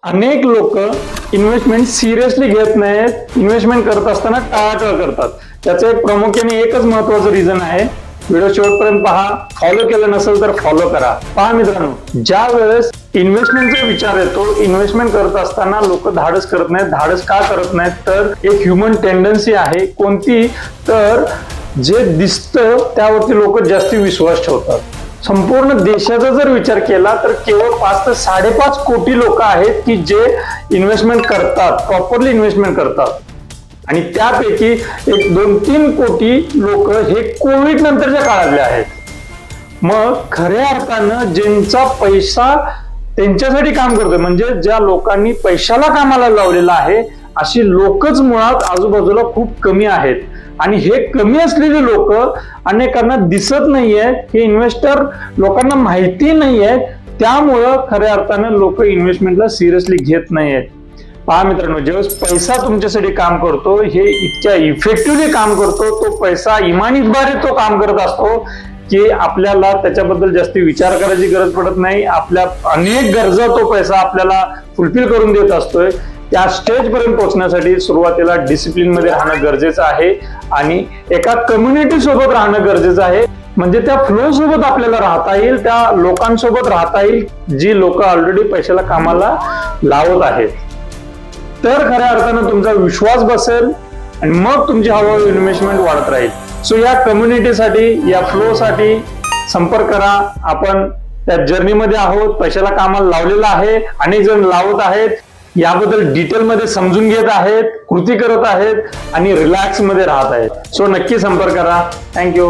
अनेक लोक investment seriously घेत नाहीत, इन्व्हेस्टमेंट करत असताना टाळाटाळ करतात. त्याचं एक प्रामुख्याने एकच महत्वाचं रिझन आहे. व्हिडिओ शेवटपर्यंत पहा. फॉलो केलं नसेल तर फॉलो करा. पहा मित्रांनो, ज्या वेळेस इन्व्हेस्टमेंटचा विचार येतो, इन्व्हेस्टमेंट करत असताना लोक धाडस करत नाहीत. धाडस का करत नाहीत? तर एक ह्युमन टेंडन्सी आहे. कोणती? तर जे दिसतं त्यावरती लोक जास्ती विश्वास ठेवतात. संपूर्ण देशाचा जर विचार केला तर केवळ 5 ते 5.5 कोटी लोक आहेत की जे इन्व्हेस्टमेंट करतात, प्रॉपरली इन्व्हेस्टमेंट करतात. आणि त्यापैकी एक 2-3 कोटी लोक हे कोविड नंतरच्या काळातले आहेत. मग खऱ्या अर्थानं ज्यांचा पैसा त्यांच्यासाठी काम करतोय, म्हणजे ज्या लोकांनी पैशाला कामाला लावलेला आहे, अशी लोकच मुळात आजूबाजूला खूप कमी आहेत. आणि हे कमी असलेले लोक अनेकांना दिसत नाहीयेत. हे इन्व्हेस्टर लोकांना माहिती नाहीये. त्यामुळं खऱ्या अर्थानं लोक इन्व्हेस्टमेंटला सिरियसली घेत नाहीयेत. पहा मित्रांनो, ज्यावेळेस पैसा तुमच्यासाठी काम करतो, हे इतक्या इफेक्टिव्हली काम करतो, तो पैसा इमानीद्वारे तो काम करत असतो की आपल्याला त्याच्याबद्दल जास्त विचार करायची गरज पडत नाही. आपल्या अनेक गरजा तो पैसा आपल्याला फुलफिल करून देत असतोय. त्या स्टेज पर्यंत पोहोचण्यासाठी सुरुवातीला डिसिप्लिन मध्ये राहणं गरजेचं आहे आणि एका कम्युनिटी सोबत राहणं गरजेचं आहे. म्हणजे त्या फ्लो सोबत आपल्याला राहता येईल, त्या लोकांसोबत राहता येईल जी लोक ऑलरेडी पैशाला कामाला लावत आहेत. तर खऱ्या अर्थानं तुमचा विश्वास बसेल आणि मग तुमची हळूहळू इन्व्हेस्टमेंट वाढत राहील. सो या कम्युनिटीसाठी, या फ्लोसाठी संपर्क करा. आपण त्या जर्नीमध्ये आहोत. पैशाला कामाला लावलेला आहे, अनेक जण लावत आहेत, याबद्दल डिटेलमध्ये समजून घेत आहेत, कृती करत आहेत आणि रिलॅक्स मध्ये राहत आहेत. सो नक्की संपर्क करा. थँक्यू.